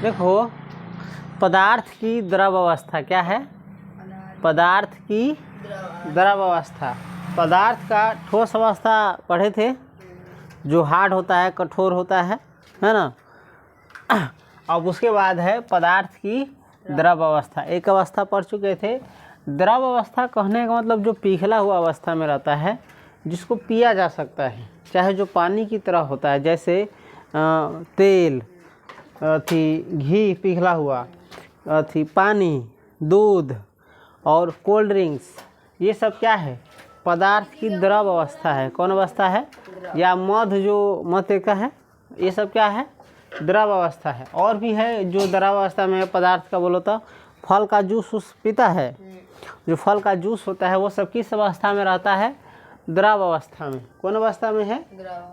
देखो पदार्थ की द्रव अवस्था क्या है? पदार्थ की द्रव अवस्था। पदार्थ का ठोस अवस्था पढ़े थे, जो हार्ड होता है, कठोर होता है ना। अब उसके बाद है पदार्थ की द्रव अवस्था। एक अवस्था पढ़ चुके थे। द्रव अवस्था कहने का मतलब जो पिघला हुआ अवस्था में रहता है, जिसको पिया जा सकता है, चाहे जो पानी की तरह होता है, जैसे तेल थी, घी पिघला हुआ थी, पानी, दूध और कोल्ड ड्रिंक्स, ये सब क्या है? पदार्थ की द्रव अवस्था है। कौन अवस्था है? या मध, जो मध्य का है, ये सब क्या है? द्रव अवस्था है। और भी है जो द्रव अवस्था में पदार्थ का बोलो तो फल का जूस उस पीता है, जो फल का जूस होता है वो सब किस अवस्था में रहता है? द्रव अवस्था में। कौन अवस्था में है?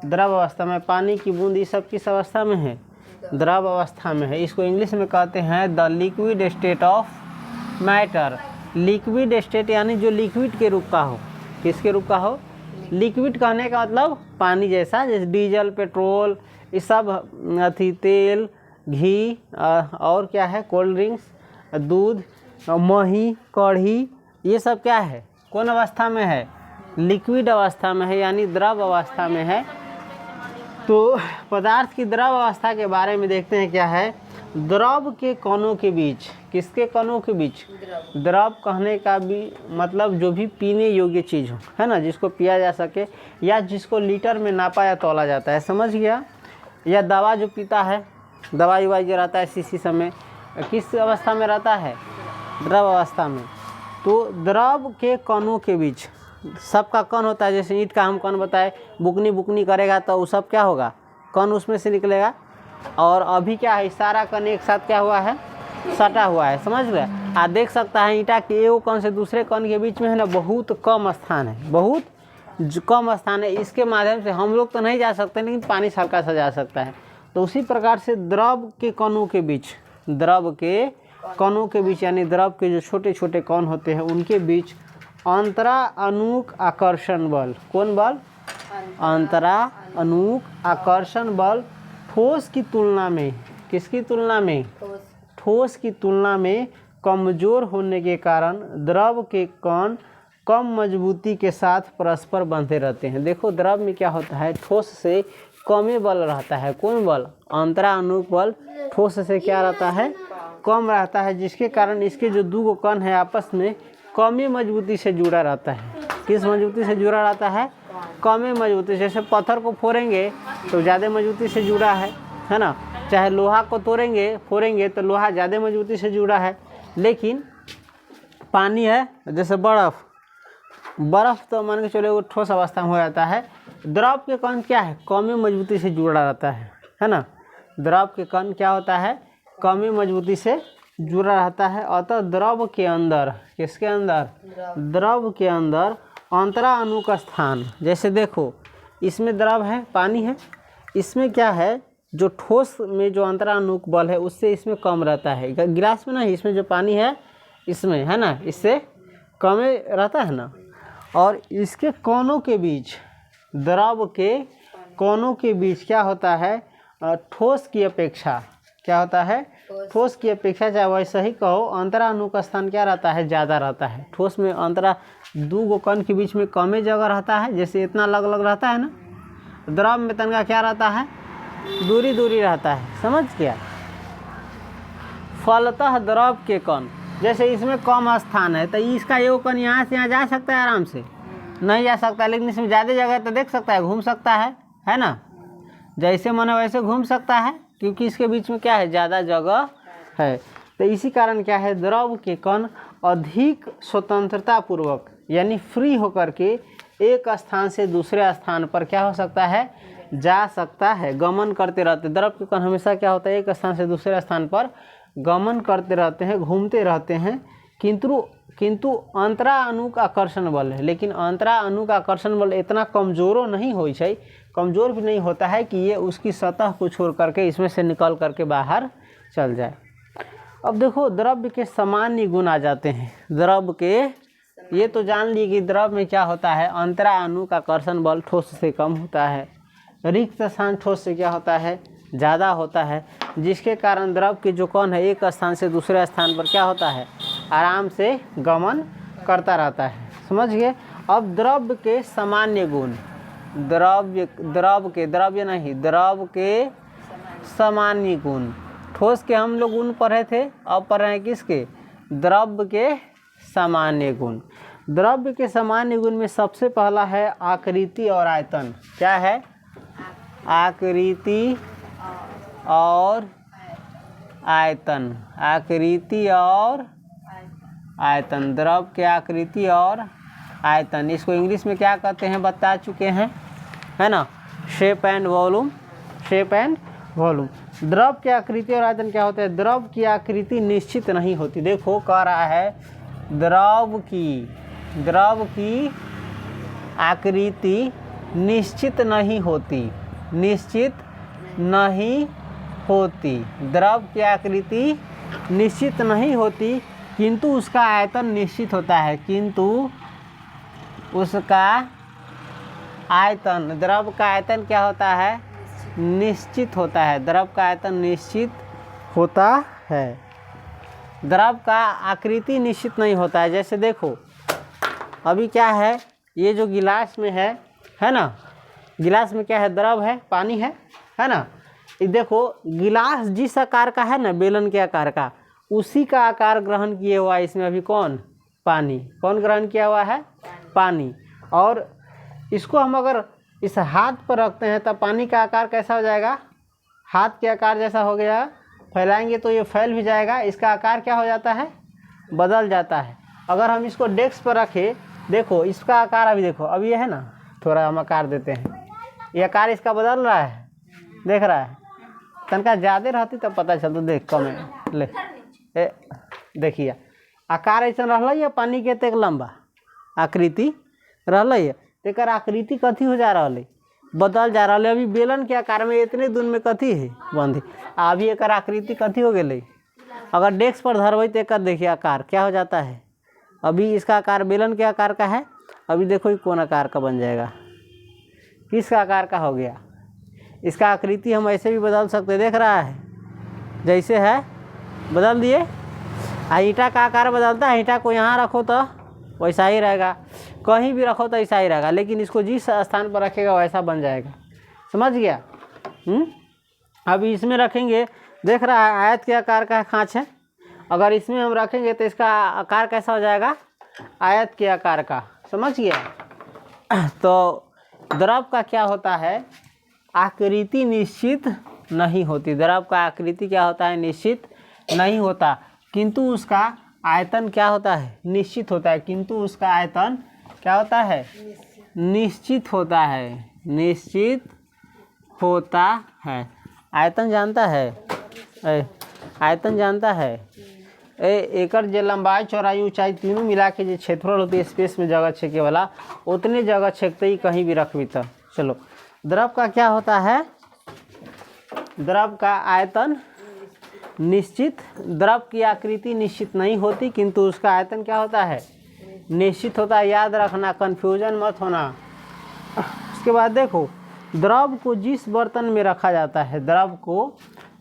द्रव अवस्था में। पानी की बूंद ये सब किस अवस्था में है? द्रव अवस्था में है। इसको इंग्लिश में कहते हैं the liquid state of matter. Liquid state यानी जो लिक्विड के रूप का हो। किसके रूप का हो? लिक्विड कहने का मतलब पानी जैसा, जैसे डीजल, पेट्रोल, ये सब अथी, तेल, घी और क्या है, कोल्ड ड्रिंक्स, दूध, मही, कढ़ी, ये सब क्या है? कौन अवस्था में है? लिक्विड अवस्था में है, यानी द्रव अवस्था में है। तो पदार्थ की द्रव अवस्था के बारे में देखते हैं क्या है। द्रव के कणों के बीच, किसके कणों के बीच? द्रव कहने का भी मतलब जो भी पीने योग्य चीज़ हो, है ना, जिसको पिया जा सके या जिसको लीटर में नापा या तौला जाता है, समझ गया। या दवा जो पीता है, दवाई ववाई जो रहता है शीशी समय, किस अवस्था में रहता है? द्रव अवस्था में। तो द्रव के कणों के बीच, सबका कण होता है, जैसे ईंट का हम कण बताए, बुकनी बुकनी करेगा तो वो सब क्या होगा? कण उसमें से निकलेगा। और अभी क्या है, सारा कण एक साथ क्या हुआ है? सटा हुआ है, समझ गए। आप देख सकता है ईंटा के एगो कण से दूसरे कण के बीच में है ना, बहुत कम स्थान है, बहुत कम स्थान है। इसके माध्यम से हम लोग तो नहीं जा सकते, लेकिन पानी से हल्का सा जा सकता है। तो उसी प्रकार से द्रव के कणों के बीच, द्रव के कणों के बीच यानी द्रव के जो छोटे छोटे कण होते हैं उनके बीच अंतराअणुक आकर्षण बल। कौन बल? अंतराअणुक आकर्षण बल ठोस की तुलना में, किसकी तुलना में? ठोस की तुलना में कमजोर होने के कारण द्रव के कण कम मजबूती के साथ परस्पर बंधे रहते हैं। देखो द्रव में क्या होता है, ठोस से कम बल रहता है। कौन बल? अंतराअणुक बल ठोस से क्या रहता है? कम रहता है, जिसके कारण इसके जो दो कण है आपस में कम मजबूती से जुड़ा रहता है। किस मजबूती से जुड़ा रहता है? कम मजबूती। जैसे पत्थर को फोड़ेंगे तो ज़्यादा मजबूती से जुड़ा है ना। चाहे लोहा को फोड़ेंगे तो लोहा ज़्यादा मजबूती से जुड़ा है। लेकिन पानी है, जैसे बर्फ़ तो मान के चलो वो ठोस अवस्था में हो जाता है। द्रव के कण क्या है? कम मजबूती से जुड़ा रहता है ना। द्रव के कण क्या होता है? कम मजबूती से जुड़ा रहता है। अतः द्रव के अंदर, किसके अंदर? द्रव के अंदर अंतराअणुक स्थान, जैसे देखो इसमें द्रव है, पानी है, इसमें क्या है, जो ठोस में जो अंतराअणुक बल है उससे इसमें कम रहता है। गिलास में नहीं, इसमें जो पानी है इसमें, है ना, इससे कम रहता है ना। और इसके कोनों के बीच, द्रव के कोनों के बीच क्या होता है? ठोस की अपेक्षा क्या होता है? ठोस की अपेक्षा, चाहे वैसा ही कहो, अंतराअणुक स्थान क्या रहता है? ज़्यादा रहता है। ठोस में दो गो कण के बीच में कम जगह रहता है, जैसे इतना अलग रहता है ना। द्रव में तनका क्या रहता है? दूरी रहता है, समझ गया। फलतः द्रव के कण, जैसे इसमें कम स्थान है तो इसका एगो कण यहाँ से यहाँ जा सकता है, आराम से नहीं जा सकता। लेकिन इसमें ज़्यादा जगह है तो देख सकता है, घूम सकता है ना। जैसे मन वैसे घूम सकता है, क्योंकि इसके बीच में क्या है? ज़्यादा जगह है। तो इसी कारण क्या है, द्रव के कण अधिक स्वतंत्रता पूर्वक यानी फ्री होकर के एक स्थान से दूसरे स्थान पर क्या हो सकता है? जा सकता है, गमन करते रहते। द्रव के कण हमेशा क्या होता है? एक स्थान से दूसरे स्थान पर गमन करते रहते हैं, घूमते रहते हैं। किंतु अंतराअणुक आकर्षण बल है, लेकिन अंतराअणुक आकर्षण बल इतना कमजोरो नहीं हो, कमज़ोर भी नहीं होता है कि ये उसकी सतह को छोड़ करके इसमें से निकल करके बाहर चल जाए। अब देखो द्रव्य के सामान्य गुण आ जाते हैं। द्रव्य के, ये तो जान ली कि द्रव में क्या होता है? अंतराअणुक आकर्षण बल ठोस से कम होता है। रिक्त स्थान ठोस से क्या होता है? ज़्यादा होता है, जिसके कारण द्रव के जो कण है एक स्थान से दूसरे स्थान पर क्या होता है, आराम से गमन करता रहता है। समझ गए। अब द्रव के सामान्य गुण, द्रव के सामान्य गुण, ठोस के हम लोग गुण पढ़े थे, अब पढ़ रहे हैं किसके, द्रव के सामान्य गुण। द्रव्य के सामान्य गुण में सबसे पहला है आकृति और आयतन। क्या है, आकृति और आयतन, आकृति और आयतन, द्रव के आकृति और आयतन। इसको इंग्लिश में क्या कहते हैं बता चुके हैं, है ना, shape and volume, shape and volume. द्रव की आकृति और आयतन क्या होता है, द्रव की आकृति निश्चित नहीं होती। देखो कह रहा है द्रव की आकृति निश्चित नहीं होती, निश्चित नहीं होती। द्रव की आकृति निश्चित नहीं होती, किंतु उसका आयतन निश्चित होता है, किंतु उसका आयतन, द्रव का आयतन क्या होता है, निश्चित होता है। द्रव का आयतन निश्चित होता है, द्रव का आकृति निश्चित नहीं होता है। जैसे देखो अभी क्या है, ये जो गिलास में है ना, गिलास में क्या है, द्रव है, पानी है ना। ये देखो गिलास जिस आकार का है ना, बेलन के आकार का, उसी का आकार ग्रहण किए हुआ है इसमें अभी कौन, पानी। कौन ग्रहण किया हुआ है, पानी। और इसको हम अगर इस हाथ पर रखते हैं तब पानी का आकार कैसा हो जाएगा, हाथ के आकार जैसा हो गया। फैलाएंगे तो ये फैल भी जाएगा, इसका आकार क्या हो जाता है, बदल जाता है। अगर हम इसको डेस्क पर रखें, देखो इसका आकार अभी देखो, अभी ये है ना, थोड़ा हम आकार देते हैं, ये आकार इसका बदल रहा है, देख रहा है। तनका ज़्यादा रहती तब पता चलता, देख कम है, ले देखिए आकार ऐसा रहा है, पानी के तेक लंबा आकृति रहा है, तेकर आकृति कथी हो जा रहा है, बदल जा रहा है। अभी बेलन के आकार में इतने दूर में कथी है, बंदी, अभी एक आकृति कथी हो गई। अगर डेस्क पर धरबै तो एक देखिए आकार क्या हो जाता है, अभी इसका आकार बेलन के आकार का है, अभी देखो ये कौन आकार का बन जाएगा, किसका आकार का हो गया। इसका आकृति हम ऐसे भी बदल सकते, देख रहा है, जैसे है बदल दिए। ईंटा का आकार बदलता है, ईंटा को यहाँ रखो तो वैसा ही रहेगा, कहीं भी रखो तो ऐसा ही रहेगा, लेकिन इसको जिस स्थान पर रखेगा वैसा बन जाएगा। समझ गया। अभी इसमें रखेंगे, देख रहा है आयत के आकार का खाँच है, अगर इसमें हम रखेंगे तो इसका आकार कैसा हो जाएगा, आयत के आकार का। समझ गया। तो द्रव का क्या होता है, आकृति निश्चित नहीं होती। द्रव का आकृति क्या होता है, निश्चित नहीं होता, किंतु उसका आयतन क्या होता है, निश्चित होता है। किंतु उसका आयतन क्या होता है, निश्चित होता है, निश्चित होता है। आयतन जानता है, आयतन जानता है, एकर जे लंबाई चौड़ाई ऊंचाई तीनों मिला के जो क्षेत्रफल होती है स्पेस में जगह छेके वाला, उतने जगह छेकते ही कहीं भी रखबी तो। चलो द्रव का क्या होता है, द्रव का आयतन निश्चित, द्रव की आकृति निश्चित नहीं होती, किंतु उसका आयतन क्या होता है, निश्चित होता है। याद रखना, कन्फ्यूजन मत होना। उसके बाद देखो द्रव को जिस बर्तन में रखा जाता है, द्रव को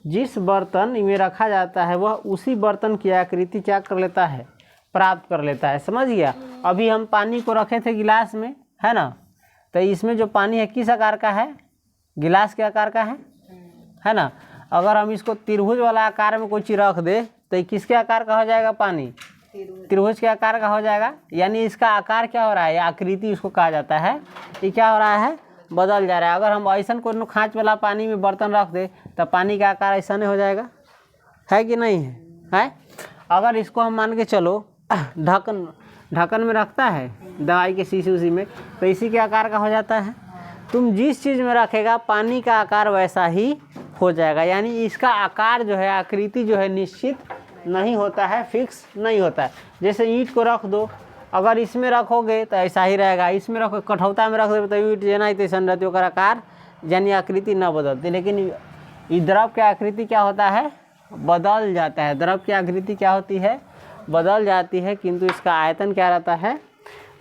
जिस बर्तन में रखा जाता है वह उसी बर्तन की आकृति क्या कर लेता है, प्राप्त कर लेता है। समझ गया। अभी हम पानी को रखे थे गिलास में, है ना, तो इसमें जो पानी है किस आकार का है, गिलास के आकार का है ना। अगर हम इसको त्रिभुज वाला आकार में कोई चीज़ रख दे तो ये किसके आकार का हो जाएगा, पानी त्रिभुज के आकार का हो जाएगा। यानी इसका आकार क्या हो रहा है, आकृति उसको कहा जाता है, ये क्या हो रहा है, बदल जा रहा है। अगर हम ऐसा कोई खाँच वाला पानी में बर्तन रख दे तो पानी का आकार ऐसा नहीं हो जाएगा, है कि नहीं है। अगर इसको हम मान के चलो ढक्कन में रखता है दवाई के शीशी उसी में, तो इसी के आकार का हो जाता है। तुम जिस चीज़ में रखेगा पानी का आकार वैसा ही हो जाएगा। यानी इसका आकार जो है, आकृति जो है, निश्चित नहीं होता है, फिक्स नहीं होता है। जैसे ईंट को रख दो, अगर इसमें रखोगे तो ऐसा ही रहेगा, इसमें रखो कठौता में रख दो तो ईंट जना तैसा रहती है, आकार यानी आकृति न बदलती। लेकिन ये द्रव की आकृति क्या होता है, बदल जाता है। द्रव की आकृति क्या होती है, बदल जाती है, किंतु इसका आयतन क्या रहता है,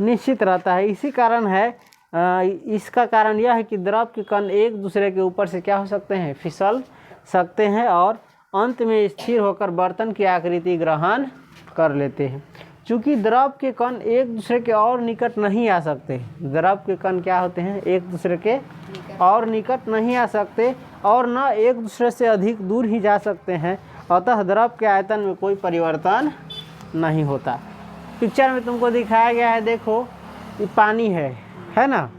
निश्चित रहता है। इसी कारण है इसका कारण यह है कि द्रव के कण एक दूसरे के ऊपर से क्या हो सकते हैं, फिसल सकते हैं और अंत में स्थिर होकर बर्तन की आकृति ग्रहण कर लेते हैं। चूँकि द्रव के कण एक दूसरे के और निकट नहीं आ सकते, द्रव के कण क्या होते हैं, एक दूसरे के और निकट नहीं आ सकते और न एक दूसरे से अधिक दूर ही जा सकते हैं, अतः द्रव के आयतन में कोई परिवर्तन नहीं होता। पिक्चर में तुमको दिखाया गया है, देखो ये पानी है ना,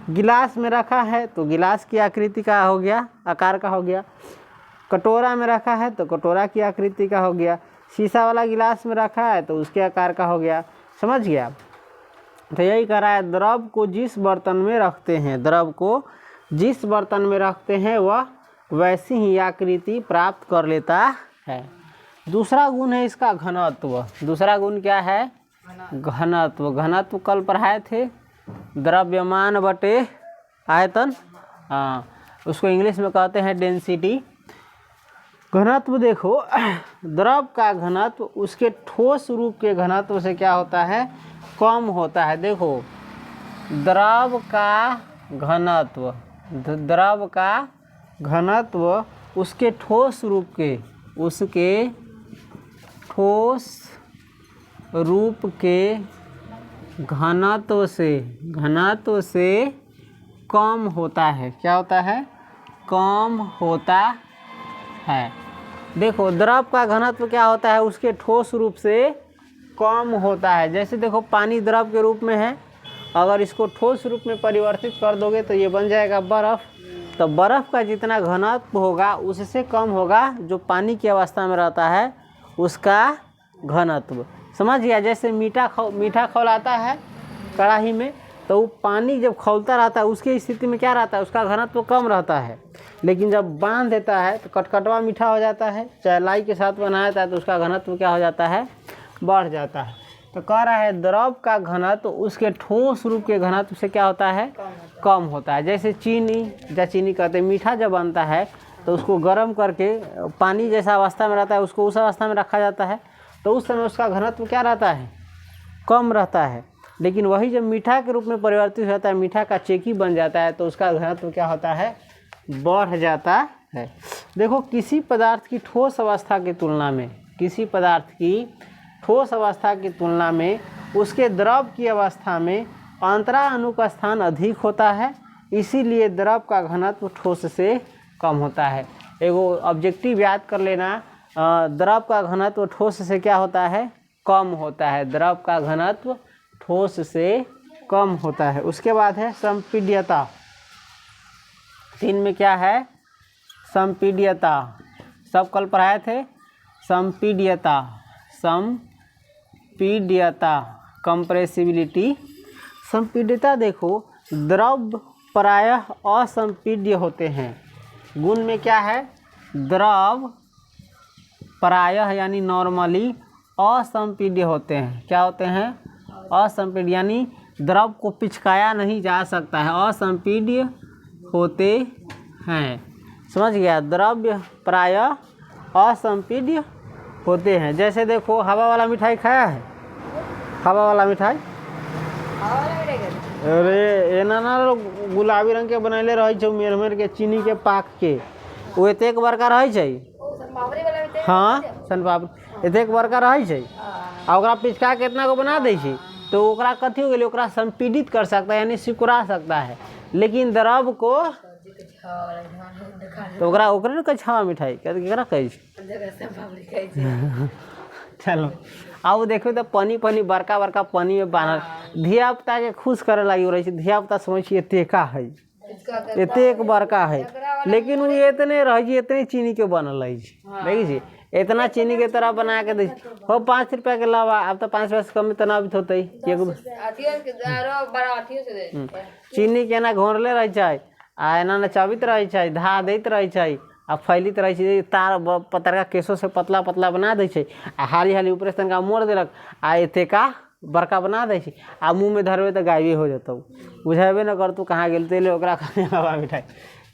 गिलास में रखा है तो गिलास की आकृति का हो गया, आकार का हो गया। कटोरा में रखा है तो कटोरा की आकृति का हो गया। शीशा वाला गिलास में रखा है तो उसके आकार का हो गया। समझ गया? तो यही कह रहा है, द्रव को जिस बर्तन में रखते हैं, द्रव को जिस बर्तन में रखते हैं वह वैसी ही आकृति प्राप्त कर लेता है। दूसरा गुण है इसका घनत्व। दूसरा गुण क्या है? घनत्व। घनत्व कल पढ़ाए थे, द्रव्यमान बटे आयतन, हाँ, उसको इंग्लिश में कहते हैं डेंसिटी। घनत्व देखो, द्रव का घनत्व उसके ठोस रूप के घनत्व से क्या होता है, कम होता है। देखो द्रव का घनत्व, द्रव का घनत्व उसके ठोस रूप के, उसके ठोस रूप के घनत्व से कम होता है। क्या होता है? कम होता है। देखो द्रव का घनत्व क्या होता है, उसके ठोस रूप से कम होता है। जैसे देखो पानी द्रव के रूप में है, अगर इसको ठोस रूप में परिवर्तित कर दोगे तो ये बन जाएगा बर्फ़। तो बर्फ़ का जितना घनत्व होगा उससे कम होगा जो पानी की अवस्था में रहता है उसका घनत्व। समझ गया? जैसे मीठा खौलाता है कढ़ाई में, तो वो पानी जब खौलता रहता है उसकी स्थिति में क्या रहता है, उसका घनत्व कम रहता है। लेकिन जब बांध देता है तो कटकटवा मीठा हो जाता है, चाहे लाई के साथ बनाया जाता है तो उसका घनत्व क्या हो जाता है, बढ़ जाता है। तो कह रहा है द्रव का घनत्व उसके ठोस रूप के घनत्व से क्या होता है, कम होता है। जैसे चीनी कहते हैं, मीठा जब बनता है तो उसको गर्म करके पानी जैसा अवस्था में रहता है उसको उस अवस्था में रखा जाता है, तो उस समय उसका घनत्व क्या रहता है, कम रहता है। लेकिन वही जब मीठा के रूप में परिवर्तित हो जाता है, मीठा का चेकी बन जाता है, तो उसका घनत्व क्या होता है, बढ़ जाता है। देखो किसी पदार्थ की ठोस अवस्था की तुलना में, किसी पदार्थ की ठोस अवस्था की तुलना में उसके द्रव की अवस्था में अंतरा अणु का स्थान अधिक होता है, इसीलिए द्रव का घनत्व ठोस से कम होता है। एगो ऑब्जेक्टिव याद कर लेना, द्रव का घनत्व ठोस से क्या होता है, कम होता है। द्रव का घनत्व ठोस से कम होता है। उसके बाद है संपीड्यता। 3 में क्या है, संपीड्यता। सब कल पढ़ाए थे। संपीड्यता, कंप्रेसिबिलिटी। संपीड्यता देखो, द्रव प्रायः असंपीड्य होते हैं। गुण में क्या है, द्रव प्रायः यानी नॉर्मली असंपीड्य होते हैं। क्या होते हैं, असंपीड्य, यानी द्रव को पिचकाया नहीं जा सकता है, असंपीड्य होते हैं। समझ गया? द्रव्य प्रायः असंपीड्य होते हैं। जैसे देखो हवा वाला मिठाई खाया है, हवा वाला मिठाई, अरे ये ना गुलाबी रंग के बनैले रहे छे, मेर के चीनी के पाक के, वो एतेक बड़का रहे छे। हाँ, सनपापड़ी एतेक बड़का रहे छे, आ ओकरा पिचका के इतना को बना दै छी, तो ओकरा कथी हो गेलै, ओकरा संपीडित कर सकता है, यानी सिकुड़ा सकता है। लेकिन द्रव को तो ओकरा ओकरे कहे छावा मिठाई, केकरा कहे छै। चलो आउ देखो तो पानी बड़का बड़का पानी में बानल, धिया पुता के खुश करे लगी रहे छै। धिया पुता समझ छी एतेका है, एतेक बड़का है, लेकिन वो इतने रहे छै, इतने चीनी के बनल रहे छै। देखी छी इतना चीनी के तरह बना के दे हो, 5 रुपया के लावा, अब तो 5 रुपया से कम में तना भी होते। चीनी के ना घोरले रहे छै, आ एना चबित रहे छै, धा दैत रहे छै, आ फैलित रहे छै, तार पतरका केसो से पतला पतला बना दै छै, आ हाली हाली ऊपर से तनका मोड़ देलक, आ एतेका बड़का बना दै छै, आ मुँह में धरबे तो गायबे हो जतौ, बुझेबे न कर तू कहाँ गेल, तेले ओकरा खाने हवा मिठाई।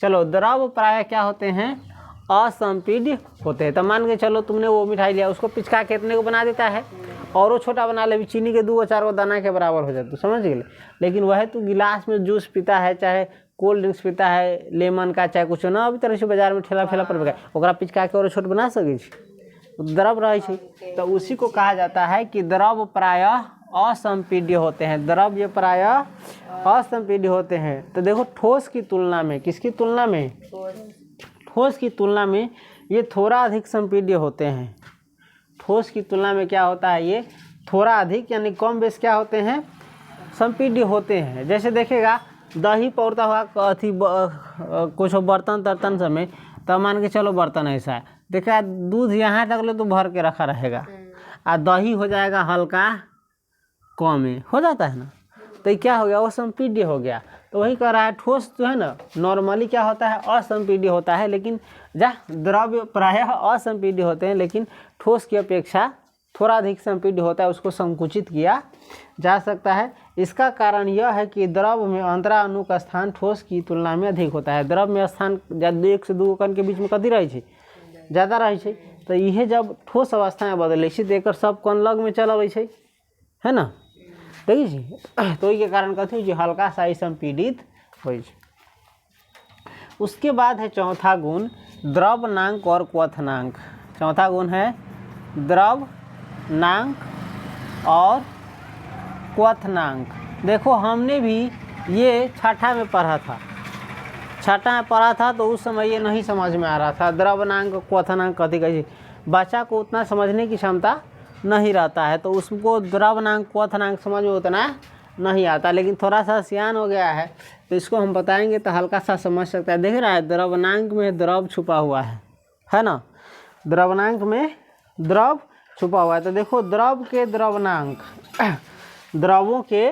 चलो द्रव प्राय क्या होते हैं, असंपीड्य होते हैं। तो मान के चलो तुमने वो मिठाई लिया, उसको पिचका के इतने को बना देता है, और छोटा बना ले, चीनी के 2-4 गो दाना के बराबर हो जाए, तो समझ गए। लेकिन वह तू गिलास में जूस पीता है, चाहे कोल्ड ड्रिंक्स पीता है लेमन का, चाहे कुछ ना अभी तरह से बाजार में ठेला फेला पर बिकाय, ओकरा पिचका के और छोट बना सकै छी, द्रव रहे छै। तो उसी को कहा जाता है कि द्रव प्रायः असंपीड्य होते हैं। द्रव ये प्रायः असंपीड्य होते हैं। तो देखो ठोस की तुलना में, किसकी तुलना में, ठोस की तुलना में ये थोड़ा अधिक संपीड्य होते हैं। ठोस की तुलना में क्या होता है, ये थोड़ा अधिक यानी कम बेस क्या होते हैं, संपीड्य होते हैं। जैसे देखेगा दही पौरता हुआ अथी कुछ बर्तन तर्तन सब में, तब मान के चलो बर्तन ऐसा है, देखा दूध यहाँ तक ले तो भर के रखा रहेगा, और दही हो जाएगा हल्का कम में हो जाता है ना, तो ये क्या हो गया, वो संपीड्य हो गया। तो वही कह रहा है ठोस जो है ना नॉर्मली क्या होता है, असंपीड्य होता है, लेकिन द्रव्य प्रायः असंपीड्य होते हैं, लेकिन ठोस की अपेक्षा थोड़ा अधिक संपीड्य होता है, उसको संकुचित किया जा सकता है। इसका कारण यह है कि द्रव में अंतराणु का स्थान ठोस की तुलना में अधिक होता है। द्रव में स्थान 1 से 2 कण के बीच में कथी रहे छै, ज़्यादा रहे छै। तो यह जब ठोस अवस्था में बदले छै तो एक सब कण लग में चल अबै छै, है ना, देखिए छी। तो के कारण कथी होइ छै, हल्का सा संपीड़ित होइ छै। उसके बाद है चौथा गुण द्रवनांक और क्वथनांक। चौथा गुण है द्रवनांक और क्वथनांक। देखो हमने भी ये छठा में पढ़ा था, तो उस समय ये नहीं समझ में आ रहा था द्रवनांक क्वथनांक कथी कही। बच्चा को उतना समझने की क्षमता नहीं रहता है, तो उसको द्रवनांक क्वथनांक समझ में उतना नहीं आता। लेकिन थोड़ा सा सियान हो गया है तो इसको हम बताएंगे तो हल्का सा समझ सकता है। देख रहा है द्रवनांक में द्रव छुपा हुआ है ना, द्रवनांक में द्रव छुपा हुआ है। तो देखो द्रव के द्रवनांक, द्रवों के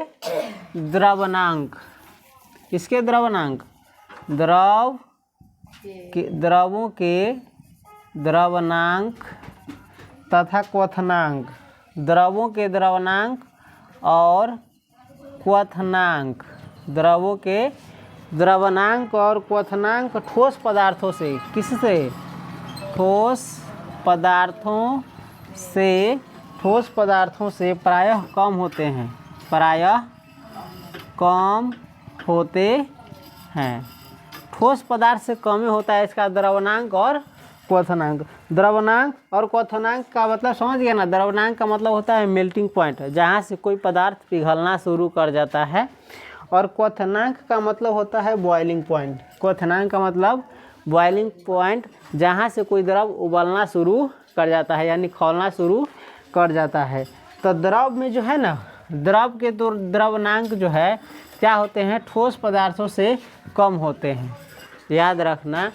द्रवनांक, किसके द्रवनांक, द्रवों के द्रवनांक तथा क्वथनांक। द्रवों के द्रवनांक और क्वथनांक, द्रवों के द्रवनांक और क्वथनांक ठोस पदार्थों से, किससे, ठोस पदार्थों से प्रायः कम होते हैं, प्रायः कम होते हैं। ठोस पदार्थ से कम होता है इसका द्रवनांक और क्वथनांक। द्रवनांक और क्वथनांक का मतलब समझ गया ना। द्रवनांक का मतलब होता है मेल्टिंग पॉइंट, जहाँ से कोई पदार्थ पिघलना शुरू कर जाता है, और क्वथनांक का मतलब होता है बॉइलिंग पॉइंट। क्वथनांक का मतलब बॉइलिंग पॉइंट, जहाँ से कोई द्रव उबलना शुरू कर जाता है, यानी खौलना शुरू कर जाता है। तो द्रव में जो है ना, द्रव के तो द्रवनांक जो है क्या होते हैं, ठोस पदार्थों से कम होते हैं। याद रखना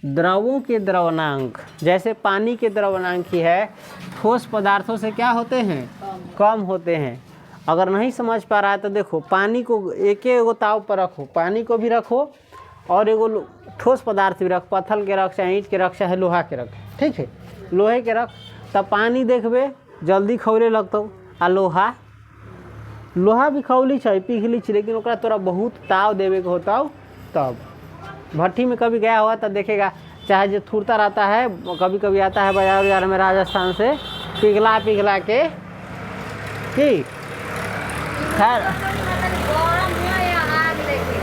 द्रवों के द्रवनांक, जैसे पानी के द्रवनांक ही है, ठोस पदार्थों से क्या होते हैं, कम होते हैं। अगर नहीं समझ पा रहा है तो देखो पानी को एक ताव पर रखो, पानी को भी रखो और एगो ठोस पदार्थ भी रख, पत्थर के रख, चाहे ईंट के रख, चाहे लोहा के रख, ठीक है, लोहे के रख, तब पानी देखबे जल्दी खौले लगतौ। आ लोहा भी खौली छै, पिघली छै, लेकिन ओकरा तोरा बहुत ताव देवे के होता। तब भट्टी में कभी गया हुआ तब देखेगा, चाहे जो थुरता रहता है, कभी कभी आता है बाजार में राजस्थान से पिघला के की खैर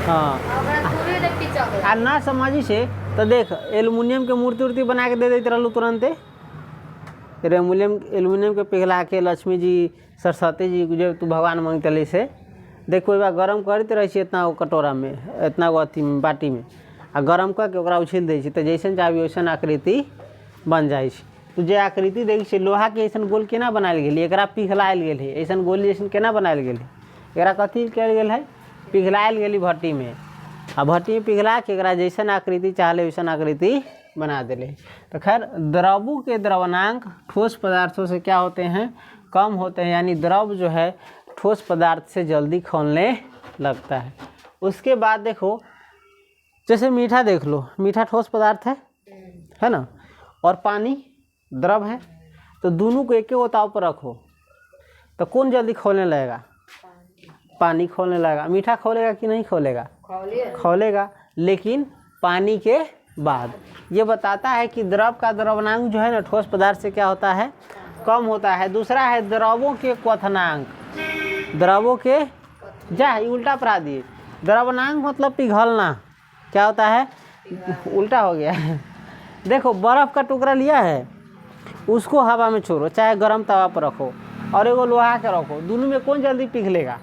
हाँ आ ना समझी से तो देख एल्युमिनियम के मूर्ति उर्ति बना के दे देते रहलू तुरंते। एल्युमिनियम के पिघला के लक्ष्मी जी, सरस्वती जी जो तू भगवान मांगते से देख कोई बार गरम करते रहे इतना कटोरा में, इतना अथी में, बाटी में, आ गरम करके ओकरा उछिल दै छी तो जैसन चाहबी वैसन आकृति बन जाइ छै। तो जे आकृति देखै छै लोहा के ऐसन गोल केना बनायल गेल, एकरा पिघलायल गेल है, ऐसन गोल जैसन केना बनायल गेल है, एकरा कथी कयल गेल है, पिघलायल गेली भट्टी में, आ भट्टी में पिघला के एकरा जैसन आकृति चाहले वैसन आकृति बना देले। तो खैर द्रवों के द्रवनांक ठोस पदार्थों से क्या होते हैं, कम होते हैं, यानी द्रव जो है ठोस पदार्थ से जल्दी खौलने लगता है। उसके बाद देखो जैसे मीठा देख लो, मीठा ठोस पदार्थ है ना, और पानी द्रव है, तो दोनों को एक ताव पर रखो तो कौन जल्दी खौलने लगेगा, पानी खौलने लगेगा। मीठा खौलेगा कि नहीं खौलेगा, खौलेगा, लेकिन पानी के बाद। ये बताता है कि द्रव का द्रवनांक जो है ना ठोस पदार्थ से क्या होता है, कम होता है। दूसरा है द्रवों के क्वथनांक, द्रवों के उल्टा पढ़ा दिए। द्रवनांक मतलब पिघलना, क्या होता है, उल्टा हो गया देखो बर्फ़ का टुकड़ा लिया है, उसको हवा में छोड़ो, चाहे गर्म तवा पर रखो और एगो लोहा के रखो, दोनों में कौन जल्दी पिघलेगा?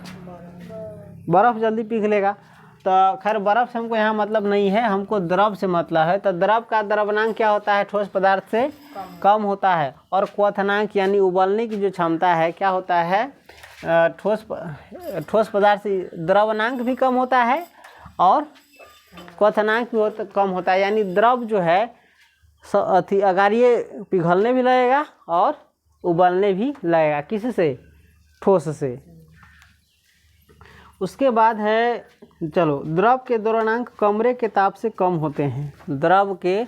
बर्फ़ जल्दी पिघलेगा। तो खैर बर्फ़ से हमको यहाँ मतलब नहीं है, हमको द्रव से मतलब है। तो द्रव का द्रवनांक क्या होता है? ठोस पदार्थ से कम होता है। और क्वथनांक यानी उबलने की जो क्षमता है क्या होता है? ठोस पदार्थ से द्रवनांक भी कम होता है और क्वथनांक भी कम होता है। यानी द्रव जो है अगारिये पिघलने भी लगेगा और उबलने भी लगेगा। किससे? ठोस से। उसके बाद है, चलो, द्रव के द्रवनांक कमरे के ताप से कम होते हैं। द्रव के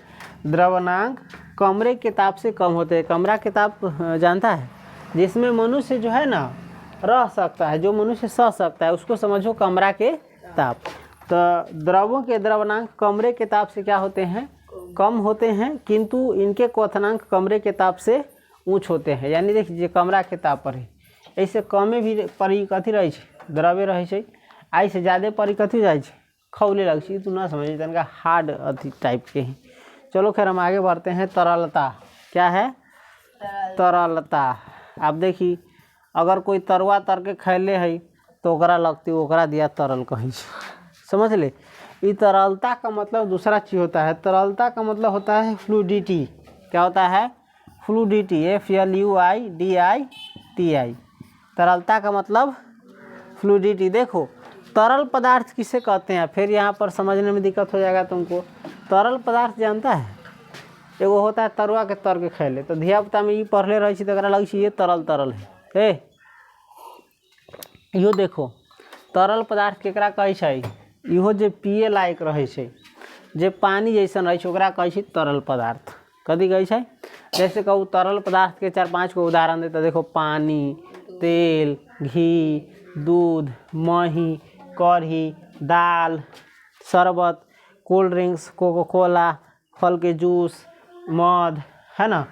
द्रवनांक कमरे के ताप से कम होते हैं। कमरा के ताप जानता है? जिसमें मनुष्य जो है ना रह सकता है, जो मनुष्य सह सकता है, उसको समझो कमरा के ताप। तो द्रवों के द्रवनांक कमरे के ताप से क्या होते हैं? कम होते हैं, किंतु इनके क्वथनांक कमरे के ताप से ऊँच होते हैं। यानी देखिए कमरा के ताप पर है, ऐसे कमे भी परी कथी रहे छै? द्रवे रहे छै। आई से ज़्यादा परी कथी जाए छै? खौले लग छै। तू ना समझ, तनका हार्ड अथी टाइप के हैं। चलो खैर हम आगे बढ़ते हैं। तरलता क्या है? तरलता। आप देखी अगर कोई तरुआ तर के खैले है तो ओकरा लगती ओकरा दिया तरल कही, समझ ले। ये तरलता का मतलब दूसरा चीज़ होता है। तरलता का मतलब होता है फ्लूइडिटी। क्या होता है? फ्लूइडिटी। FLUIDITI। तरलता का मतलब फ्लूइडिटी। देखो तरल पदार्थ किसे कहते हैं? फिर यहाँ पर समझने में दिक्कत हो जाएगा तुमको। तरल पदार्थ जानता है? एगो होता है तरुआ के तर के खैले, तो धियापुता में ये पढ़ले रहे तो लगे ये तरल तरल है। इहो देखो तरल पदार्थ केकरा कहै छै? इहो जे पिए लायक रहे छै, जे पानी जैसन रहे छै, ओकरा कहै छै तरल पदार्थ। कथी कहै छै? जैसे कहू तरल पदार्थ के 4-5 गो उदाहरण देते। देखो पानी, तेल, घी, दूध, मही, कढ़ी, दाल, शरबत, कोल्ड ड्रिंक्स, कोको कोला, फल के जूस, मध, है ना।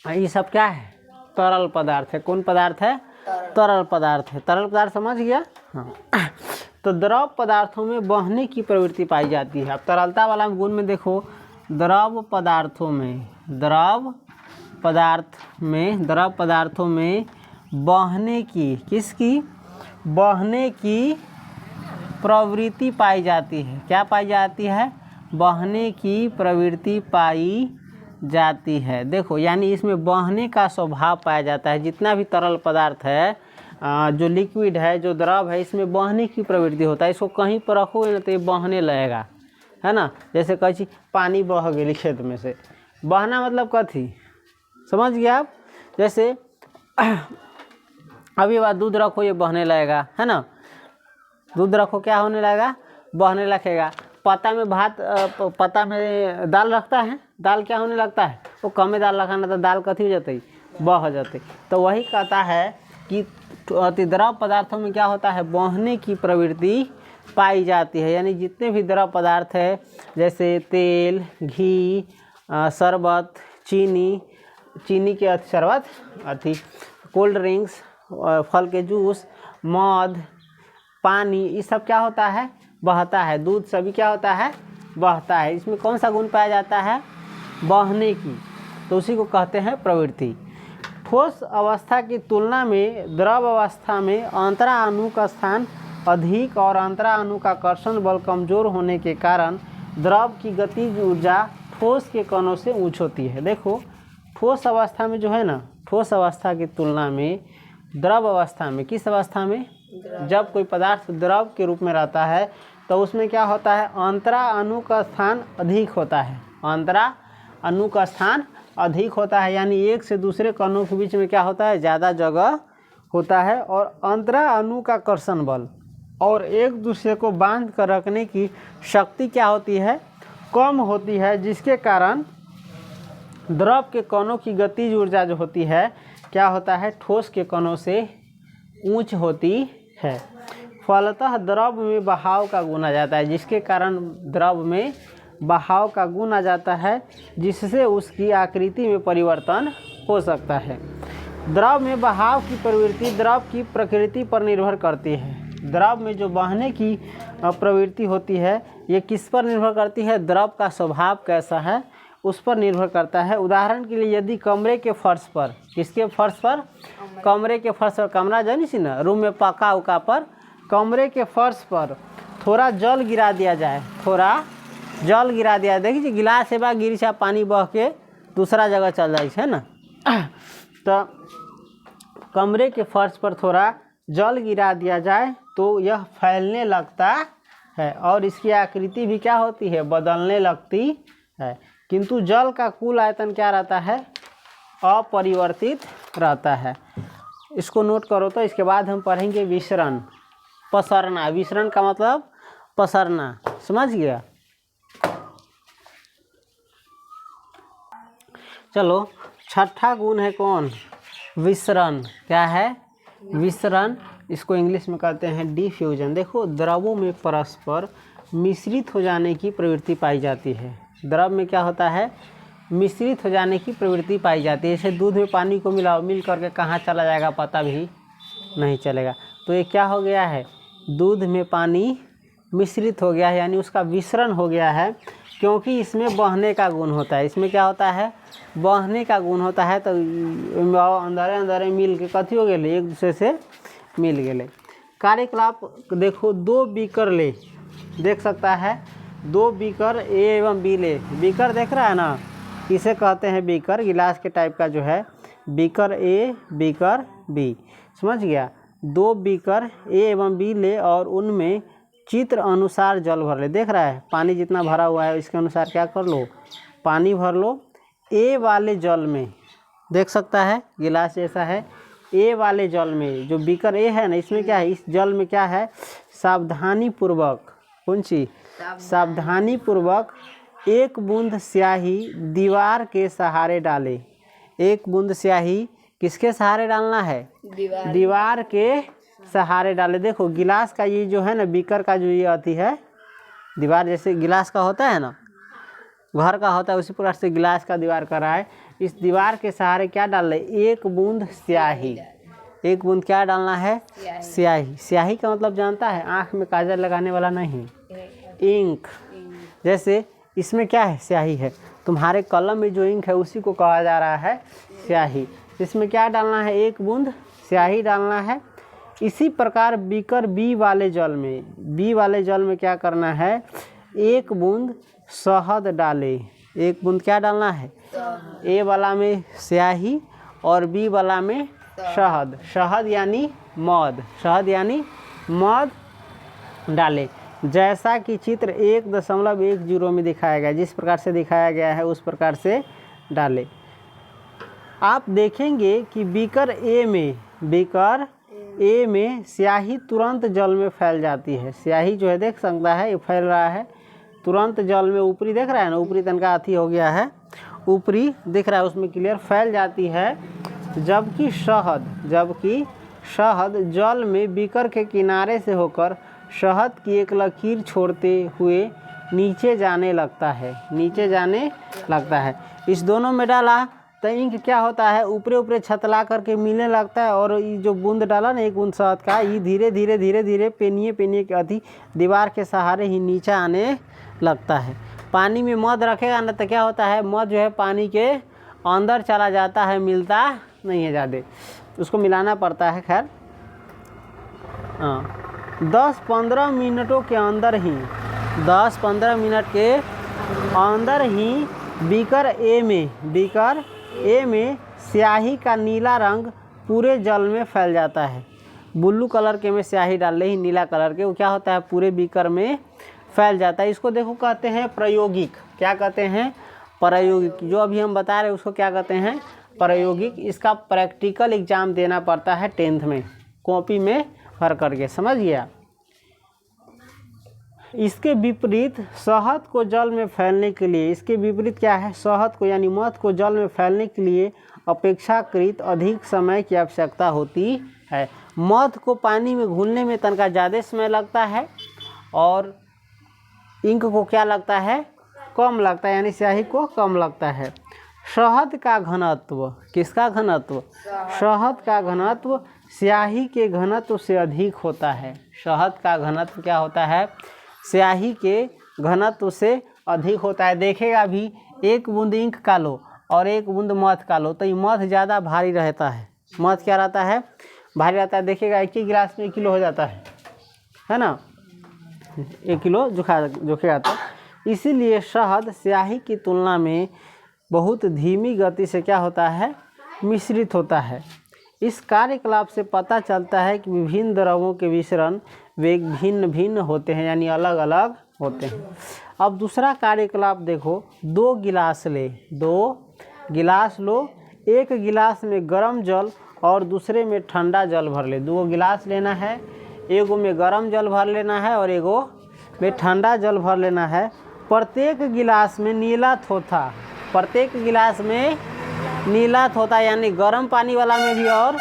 ये सब क्या है? तरल पदार्थ है। कौन पदार्थ है? तरल पदार्थ है। तरल पदार्थ समझ गया? हाँ। तो द्रव पदार्थों में बहने की प्रवृत्ति पाई जाती है। अब तरलता वाला गुण में देखो, द्रव पदार्थों में बहने की, किसकी? बहने की प्रवृत्ति पाई जाती है। क्या पाई जाती है? बहने की प्रवृत्ति पाई जाती है। देखो यानी इसमें बहने का स्वभाव पाया जाता है। जितना भी तरल पदार्थ है, जो लिक्विड है, जो द्रव है, इसमें बहने की प्रवृत्ति होता है। इसको कहीं पर रखोगे ना तो ये बहने लगेगा, है ना। जैसे कही पानी बह गई खेत में से, बहना मतलब कथी? समझ गया आप? जैसे अभी बात दूध रखो, ये बहने लगेगा, है ना। दूध रखो, क्या होने लगेगा? बहने लगेगा। पत्ता में दाल रखता है, दाल क्या होने लगता है? वो कमे दाल रखाना तो दाल कथी हो जाती? बह जाती। तो वही कहता है कि द्रव पदार्थों में क्या होता है? बहने की प्रवृत्ति पाई जाती है। यानी जितने भी द्रव पदार्थ है, जैसे तेल, घी, शरबत, चीनी के शरबत, कोल्ड ड्रिंक्स, फल के जूस, मध, पानी, ये सब क्या होता है? बहता है। दूध सभी क्या होता है? बहता है। इसमें कौन सा गुण पाया जाता है? बहने की। तो उसी को कहते हैं प्रवृत्ति। ठोस अवस्था की तुलना में द्रव अवस्था में अंतरा अणु का स्थान अधिक और अंतरा अणु का कर्षण बल कमजोर होने के कारण द्रव की गतिज ऊर्जा ठोस के कणों से ऊँच होती है। देखो ठोस अवस्था में जो है ना, ठोस अवस्था की तुलना में द्रव अवस्था में, किस अवस्था में? जब कोई पदार्थ द्रव के रूप में रहता है तो उसमें क्या होता है? अंतरा अणु का स्थान अधिक होता है। अंतरा अणु का स्थान अधिक होता है, यानी एक से दूसरे कणों के बीच में क्या होता है? ज़्यादा जगह होता है। और अंतरा अणु का कर्षण बल और एक दूसरे को बांध कर रखने की शक्ति क्या होती है? कम होती है, जिसके कारण द्रव के कणों की गतिज ऊर्जा जो होती है क्या होता है? ठोस के कणों से ऊंच होती है। फलतः द्रव में बहाव का गुण आ जाता है, जिसके कारण द्रव में बहाव का गुण आ जाता है, जिससे उसकी आकृति में परिवर्तन हो सकता है। द्रव में बहाव की प्रवृत्ति द्रव की प्रकृति पर निर्भर करती है। द्रव में जो बहने की प्रवृत्ति होती है ये किस पर निर्भर करती है? द्रव का स्वभाव कैसा है उस पर निर्भर करता है। उदाहरण के लिए यदि कमरे के फर्श पर, किसके फर्श पर? कमरे के फर्श पर, कमरा जानी सी ना, रूम में पका उका पर, कमरे के फर्श पर थोड़ा जल गिरा दिया जाए, थोड़ा जल गिरा दिया, देखिए गिलास से बा गिरी से पानी बह के दूसरा जगह चल जाए है ना। तो कमरे के फर्श पर थोड़ा जल गिरा दिया जाए तो यह फैलने लगता है और इसकी आकृति भी क्या होती है? बदलने लगती है। किंतु जल का कुल आयतन क्या रहता है? अपरिवर्तित रहता है। इसको नोट करो। तो इसके बाद हम पढ़ेंगे विसरण, पसरना। विसरण का मतलब पसरना, समझ गया? चलो, छठा गुण है कौन? विसरण। क्या है? विसरण। इसको इंग्लिश में कहते हैं डिफ्यूजन। देखो, द्रवों में परस्पर मिश्रित हो जाने की प्रवृत्ति पाई जाती है। द्रव में क्या होता है? मिश्रित हो जाने की प्रवृत्ति पाई जाती है। जैसे दूध में पानी को मिलाओ, मिल करके कहाँ चला जाएगा पता भी नहीं चलेगा। तो ये क्या हो गया है? दूध में पानी मिश्रित हो गया है, यानी उसका विसरण हो गया है, क्योंकि इसमें बहने का गुण होता है। इसमें क्या होता है? बहने का गुण होता है। तो अंदर अंदर मिल के कथी हो गए? एक दूसरे से मिल गए। कार्यकलाप देखो, 2 बीकर ले, देख सकता है 2 बीकर ए एवं बी ले। बीकर देख रहा है ना, इसे कहते हैं बीकर, गिलास के टाइप का जो है, बीकर ए बीकर बी, समझ गया? 2 बीकर ए एवं बी ले और उनमें चित्र अनुसार जल भर ले। देख रहा है पानी जितना भरा हुआ है इसके अनुसार क्या कर लो? पानी भर लो। ए वाले जल में, देख सकता है गिलास जैसा है, ए वाले जल में जो बीकर ए है ना, इसमें क्या है? इस जल में क्या है? सावधानी पूर्वक, कौन सी? सावधानी पूर्वक 1 बूंद स्याही दीवार के सहारे डाले। 1 बूंद स्याही किसके सहारे डालना है? दीवार के सहारे डाले। देखो, गिलास का ये जो है ना, बीकर का जो ये आती है दीवार, जैसे गिलास का होता है ना, घर का होता है, उसी प्रकार से गिलास का दीवार का रहा है। इस दीवार के सहारे क्या डाल रहे? 1 बूंद स्याही। 1 बूंद क्या डालना है? स्याही। स्याही का मतलब जानता है? आँख में काजल लगाने वाला नहीं, इंक। जैसे इसमें क्या है? स्याही है। तुम्हारे कलम में जो इंक है उसी को कहा जा रहा है स्याही। इसमें क्या डालना है? 1 बूंद स्याही डालना है। इसी प्रकार बीकर बी वाले जल में, बी वाले जल में क्या करना है? 1 बूंद शहद डाले। 1 बूंद क्या डालना है? ए वाला में स्याही और बी वाला में शहद। शहद यानी मध, शहद यानी मध डाले। जैसा कि चित्र 1.10 में दिखाया गया, जिस प्रकार से दिखाया गया है उस प्रकार से डाले। आप देखेंगे कि बीकर ए में स्याही तुरंत जल में फैल जाती है। स्याही जो है देख सकता है ये फैल रहा है तुरंत जल में। ऊपरी देख रहा है ना, ऊपरी तनका अथी हो गया है, ऊपरी दिख रहा है उसमें क्लियर फैल जाती है। जबकि शहद जल में बीकर के किनारे से होकर शहद की एक लकीर छोड़ते हुए नीचे जाने लगता है। इस दोनों में डाला तो इंक क्या होता है? ऊपरे छतला करके मिलने लगता है, और ये जो बूंद डाला ना 1 बूंद शहद का, ये धीरे धीरे पेनिए के अथी दीवार के सहारे ही नीचे आने लगता है। पानी में मध रखेगा ना तो क्या होता है? मध जो है पानी के अंदर चला जाता है, मिलता नहीं है ज़्यादा, उसको मिलाना पड़ता है। खैर 10-15 मिनटों के अंदर ही 10-15 मिनट के अंदर ही बीकर ए में स्याही का नीला रंग पूरे जल में फैल जाता है। ब्लू कलर के में स्याही डाल रही, नीला कलर के, वो क्या होता है? पूरे बीकर में फैल जाता है। इसको देखो कहते हैं प्रायोगिक। क्या कहते हैं? प्रायोगिक। जो अभी हम बता रहे हैं उसको क्या कहते हैं? प्रायोगिक। इसका प्रैक्टिकल एग्जाम देना पड़ता है 10th में, कॉपी में भर करके, समझ गया? इसके विपरीत शहद को जल में फैलने के लिए, इसके विपरीत क्या है? शहद को यानी मध को जल में फैलने के लिए अपेक्षाकृत अधिक समय की आवश्यकता होती है। मध को पानी में घुलने में तनका ज़्यादा समय लगता है और इंक को क्या लगता है? कम लगता है, यानी स्याही को कम लगता है। शहद का घनत्व, किसका घनत्व? शहद का घनत्व स्याही के घनत्व से अधिक होता है। शहद का घनत्व क्या होता है? स्याही के घनत्व से अधिक होता है। देखेगा भी, एक बूंद इंक का लो और एक बूंद मध का लो तो ये मध ज़्यादा भारी रहता है। मध क्या रहता है? भारी रहता है। देखिएगा एक ही गिलास में 1 किलो हो जाता है ना, 1 किलो जोखे आता है। इसीलिए शहद स्याही की तुलना में बहुत धीमी गति से क्या होता है? मिश्रित होता है। इस कार्यकलाप से पता चलता है कि विभिन्न द्रवों के मिश्रण वेग भिन्न भिन्न होते हैं, यानी अलग अलग होते हैं। अब दूसरा कार्यकलाप देखो, 2 गिलास ले, 2 गिलास लो, एक गिलास में गर्म जल और दूसरे में ठंडा जल भर ले। 2 गिलास लेना है, एगो में गर्म जल भर लेना है और एगो में ठंडा जल भर लेना है। प्रत्येक गिलास में नीला थोथा, प्रत्येक गिलास में नीला थोथा, यानी गर्म पानी वाला में भी और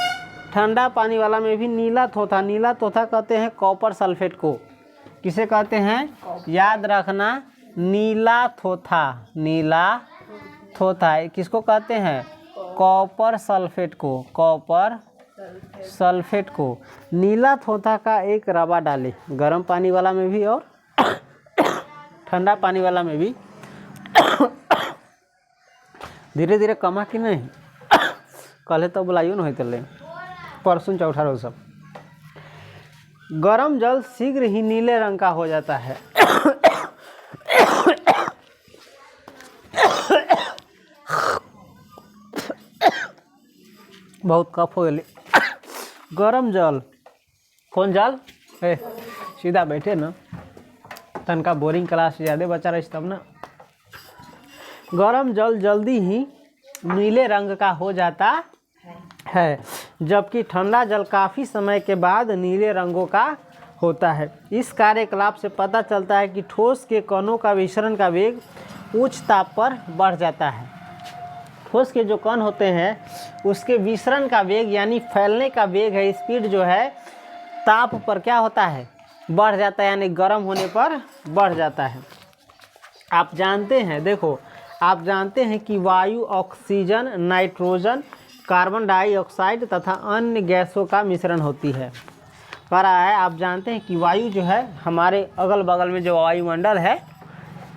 ठंडा पानी वाला में भी नीला थोथा। नीला थोथा कहते हैं कॉपर सल्फेट को। किसे कहते हैं? याद रखना, नीला थोथा, नीला थोथा किसको कहते हैं? कॉपर सल्फेट को, कॉपर सल्फेट को। नीला थोथा का एक रवा डाले, गर्म पानी वाला में भी और ठंडा पानी वाला में भी। धीरे धीरे कमा कि नहीं? कल तो बुलाइयो नहीं तले, परसों चौथा रोज सब। गरम जल शीघ्र ही नीले रंग का हो जाता है। बहुत कफ हो गए। गरम जल, कौन जल? सीधा बैठे ना, तनका बोरिंग क्लास ज़्यादा बचा रही तब ना। गरम जल जल्दी ही नीले रंग का हो जाता है, जबकि ठंडा जल काफ़ी समय के बाद नीले रंगों का होता है। इस कार्यकलाप से पता चलता है कि ठोस के कणों का विसरण का वेग उच्च ताप पर बढ़ जाता है। ठोस के जो कण होते हैं उसके विसरण का वेग यानी फैलने का वेग है, स्पीड जो है ताप पर क्या होता है? बढ़ जाता है, यानी गर्म होने पर बढ़ जाता है। आप जानते हैं, देखो आप जानते हैं कि वायु ऑक्सीजन, नाइट्रोजन, कार्बन डाइऑक्साइड तथा अन्य गैसों का मिश्रण होती है। कह रहा है आप जानते हैं कि वायु जो है हमारे अगल बगल में जो वायुमंडल है,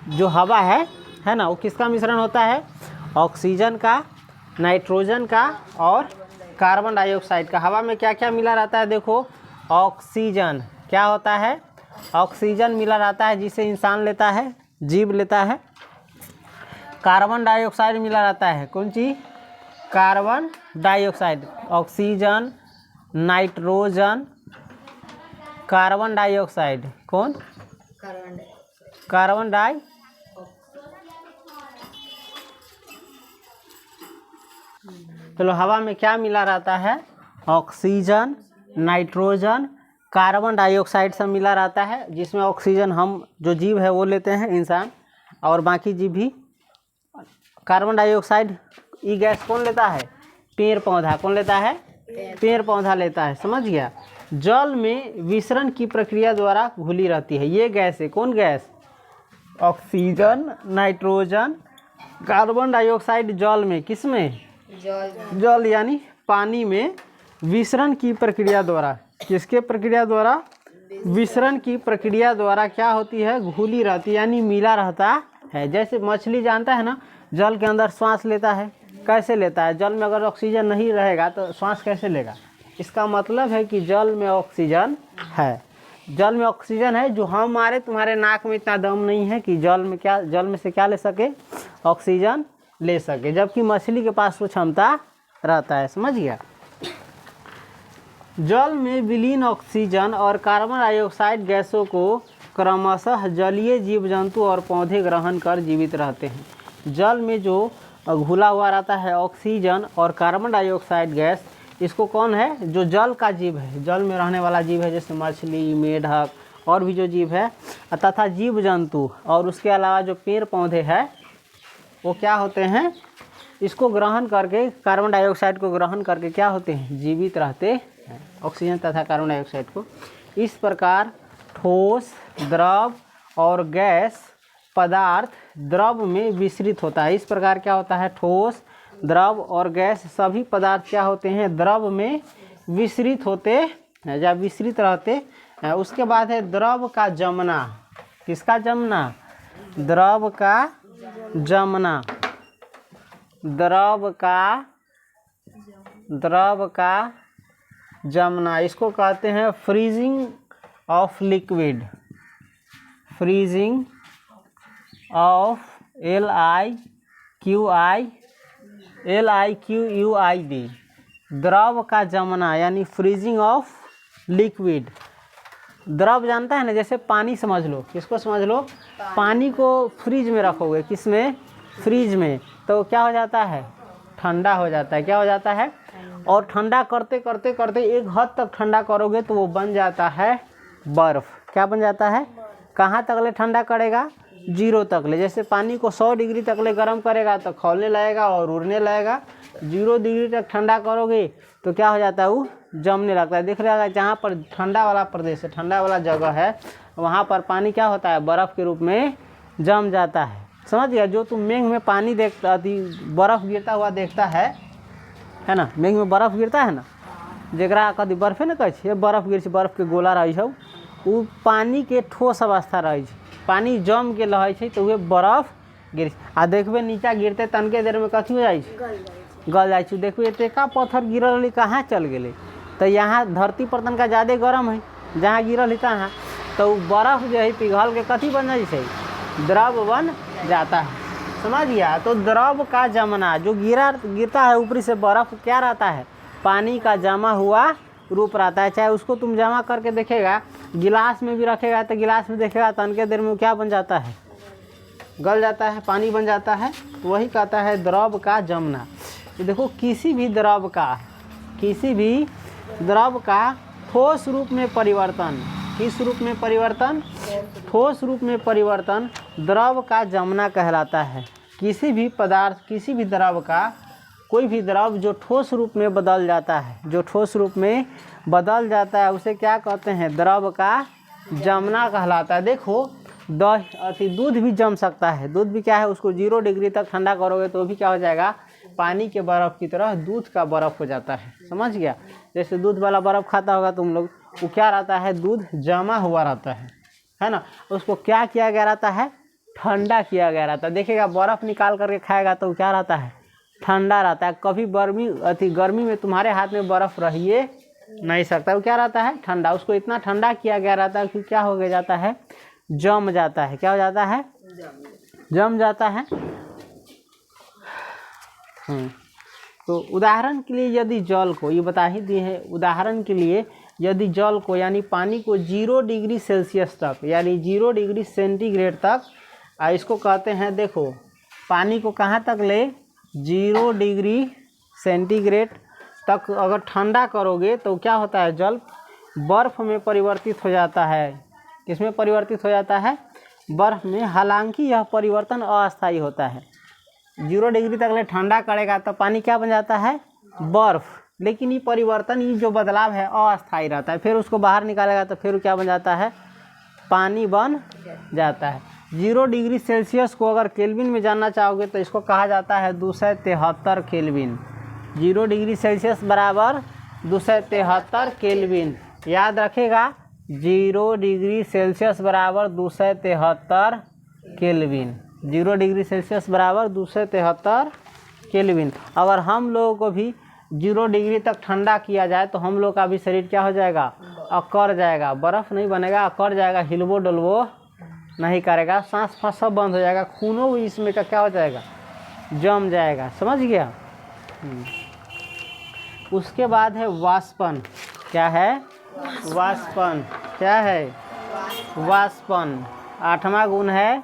जो हवा है ना, वो किसका मिश्रण होता है? ऑक्सीजन का, नाइट्रोजन का और कार्बन डाइऑक्साइड का। हवा में क्या क्या मिला रहता है? देखो ऑक्सीजन क्या होता है? ऑक्सीजन मिला रहता है जिसे इंसान लेता है, जीव लेता है। कार्बन डाइऑक्साइड मिला रहता है, कौन चीज़? Carbon dioxide. Oxygen, nitrogen, carbon dioxide. कौन? Carbon di. चलो हवा में क्या मिला रहता है? ऑक्सीजन, नाइट्रोजन, कार्बन डाइऑक्साइड सब मिला रहता है, जिसमें ऑक्सीजन हम जो जीव है वो लेते हैं, इंसान, और बाकी जीव भी। कार्बन डाइऑक्साइड ई गैस कौन लेता है? पेड़ पौधा। कौन लेता है? पेड़ पौधा लेता है, समझ गया। जल में विसरण की प्रक्रिया द्वारा घुली रहती है ये गैस है। कौन gas? Oxygen, nitrogen, carbon dioxide जल में, किस में? जल यानी पानी में विसरण की प्रक्रिया द्वारा। किसके प्रक्रिया द्वारा? विसरण की प्रक्रिया द्वारा क्या होती है? घुली रहती है, यानी मिला रहता है। जैसे मछली जानता है ना, जल के अंदर सांस लेता है, कैसे लेता है? जल में अगर ऑक्सीजन नहीं रहेगा तो सांस कैसे लेगा? इसका मतलब है कि जल में ऑक्सीजन है। जल में ऑक्सीजन है, जो हमारे तुम्हारे नाक में इतना दम नहीं है कि जल में से क्या ले सके? ऑक्सीजन ले सके, जबकि मछली के पास वो क्षमता रहता है, समझ गया। जल में विलीन ऑक्सीजन और कार्बन डाइऑक्साइड गैसों को क्रमशः जलीय जीव जंतु और पौधे ग्रहण कर जीवित रहते हैं। जल में जो घुला हुआ रहता है ऑक्सीजन और कार्बन डाइऑक्साइड गैस, इसको कौन है? जो जल का जीव है, जल में रहने वाला जीव है, जैसे मछली, मेढक और भी जो जीव है, तथा जीव जंतु और उसके अलावा जो पेड़ पौधे हैं, वो क्या होते हैं? इसको ग्रहण करके, कार्बन डाइऑक्साइड को ग्रहण करके क्या होते हैं? जीवित रहते हैं, ऑक्सीजन तथा कार्बन डाइऑक्साइड को। इस प्रकार ठोस, द्रव और गैस पदार्थ द्रव में विसरित होता है। इस प्रकार क्या होता है? ठोस, द्रव और गैस सभी पदार्थ क्या होते हैं, द्रव में विसरित होते हैं या विसरित रहते हैं। उसके बाद है द्रव का जमना। किसका जमना, द्रव का जमना, द्रव का जमना, इसको कहते हैं freezing of liquid, freezing of LIQUID, द्रव का जमना यानी फ्रीजिंग ऑफ लिक्विड। द्रव जानता है ना, जैसे पानी समझ लो, किसको समझ लो, पानी को फ्रीज में रखोगे, किसमें, फ्रीज में, तो क्या हो जाता है, ठंडा हो जाता है। क्या हो जाता है, और ठंडा करते करते करते एक हद तक ठंडा करोगे तो वो बन जाता है बर्फ़। क्या बन जाता है, कहाँ तक ले ठंडा करेगा, 0 तक ले। जैसे पानी को 100 डिग्री तक ले गर्म करेगा तो खौलने लगेगा और उड़ने लगेगा। 0 डिग्री तक ठंडा करोगे तो क्या हो जाता है, वो जमने लगता है। देख रहा है, जहाँ पर ठंडा वाला प्रदेश है, ठंडा वाला जगह है, वहाँ पर पानी क्या होता है, बर्फ़ के रूप में जम जाता है। समझ गया। जो तुम मेघ में पानी देखता, बर्फ़ गिरता हुआ देखता है ना, मेघ में बर्फ़ गिरता है ना, जरा कभी बर्फे न कहे बर्फ़ गिर, बर्फ़ के गोला रही है, वो पानी के ठोस अवस्था रही है, पानी जम के रहे छै तो वे बर्फ गिर। आ देखबे नीचा गिरते तनके देर में कथी हो जाए, गल जाए। देखबे एतेका पत्थर गिरल रही, कहाँ चल गए, तो यहाँ धरती पर तनका ज़्यादा गर्म है, जहाँ गिरल है तहाँ, तो बर्फ़ जो है पिघल के कथी बन जाए छै, द्रव बन जाता है। समझ गया। तो द्रव का जमना, जो गिरता है ऊपरी से बर्फ़, क्या रहता है, पानी का जमा हुआ रूप रहता है। चाहे उसको तुम जमा करके देखेगा, गिलास में भी रखेगा तो गिलास में देखेगा तनके देर में क्या बन जाता है, गल जाता है, पानी बन जाता है। वही कहता है द्रव का जमना। देखो किसी भी द्रव का ठोस रूप में परिवर्तन, किस रूप में परिवर्तन, ठोस रूप में परिवर्तन द्रव का जमना कहलाता है। किसी भी पदार्थ, किसी भी द्रव का, कोई भी द्रव जो ठोस रूप में बदल जाता है, जो ठोस रूप में बदल जाता है, उसे क्या कहते हैं, द्रव का जमना कहलाता है। देखो दूध भी जम सकता है। दूध भी क्या है, उसको 0 डिग्री तक ठंडा करोगे तो भी क्या हो जाएगा, पानी के बर्फ़ की तरह दूध का बर्फ़ हो जाता है। समझ गया। जैसे दूध वाला बर्फ़ खाता होगा तुम लोग, वो क्या रहता है, दूध जमा हुआ रहता है ना। उसको क्या किया गया रहता है, ठंडा किया गया रहता है। देखिएगा बर्फ़ निकाल करके खाएगा तो क्या रहता है, ठंडा रहता है। कभी गर्मी में तुम्हारे हाथ में बर्फ़ रहिए नहीं सकता, वो क्या रहता है, ठंडा। उसको इतना ठंडा किया गया रहता है कि क्या हो गया जाता है, जम जाता है। क्या हो जाता है, जम जाता है। तो उदाहरण के लिए यदि जल को, ये बता ही दिए हैं, उदाहरण के लिए यदि जल को यानी पानी को 0 डिग्री सेल्सियस तक यानी 0 डिग्री सेंटीग्रेड तक, इसको कहते हैं, देखो पानी को कहाँ तक ले, 0 डिग्री सेंटीग्रेड तक अगर ठंडा करोगे तो क्या होता है, जल बर्फ़ में परिवर्तित हो जाता है। किसमें परिवर्तित हो जाता है, बर्फ़ में। हालांकि यह परिवर्तन अस्थायी होता है। 0 डिग्री तक ले ठंडा करेगा तो पानी क्या बन जाता है, बर्फ़। लेकिन ये परिवर्तन, ये जो बदलाव है अस्थायी रहता है। फिर उसको बाहर निकालेगा तो फिर क्या बन जाता है, पानी बन जाता है। 0 डिग्री सेल्सियस को अगर केल्विन में जानना चाहोगे तो इसको कहा जाता है 273 केल्विन। 0 डिग्री सेल्सियस बराबर 273 केल्विन। याद रखेगा, 0 डिग्री सेल्सियस बराबर 273 केल्विन। 0 डिग्री सेल्सियस बराबर 273 केल्विन। अगर हम लोगों को भी 0 डिग्री तक ठंडा किया जाए तो हम लोग का भी शरीर क्या हो जाएगा, अकड़ जाएगा। बर्फ़ नहीं बनेगा, अकड़ जाएगा, हिलवो डुलवो नहीं करेगा, सांस फांस सब बंद हो जाएगा, खूनों भी इसमें का क्या हो जाएगा, जम जाएगा। समझ गया। उसके बाद है वाष्पन। क्या है, वाष्पन। क्या है, वाष्पन। 8वां गुण है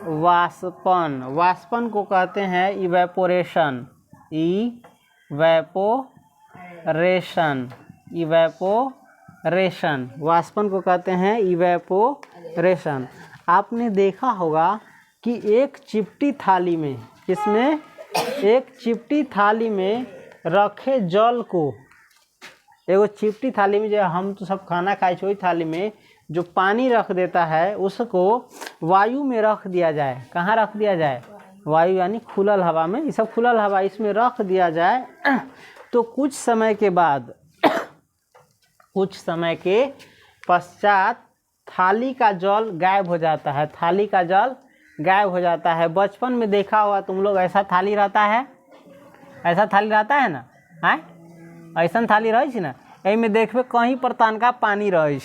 वाष्पन। वाष्पन को कहते हैं इवेपोरेशन। इवेपोरेशन। वाष्पन को कहते हैं इवेपोरेशन। आपने देखा होगा कि एक चिपटी थाली में, किसमें, एक चिपटी थाली में रखे जल को, एगो चिपटी थाली में जो हम तो सब खाना खाए वही थाली में जो पानी रख देता है, उसको वायु में रख दिया जाए। कहाँ रख दिया जाए, वायु यानी खुलल हवा में, ये सब खुलल हवा इसमें रख दिया जाए तो कुछ समय के पश्चात थाली का जल गायब हो जाता है। थाली का जल गायब हो जाता है। बचपन में देखा होगा तुम लोग, ऐसा थाली रहता है, ऐसा थाली रहता है ना, है ऐसा थाली रही ना, एहि में देखबे कहीं पर तनका पानी रही,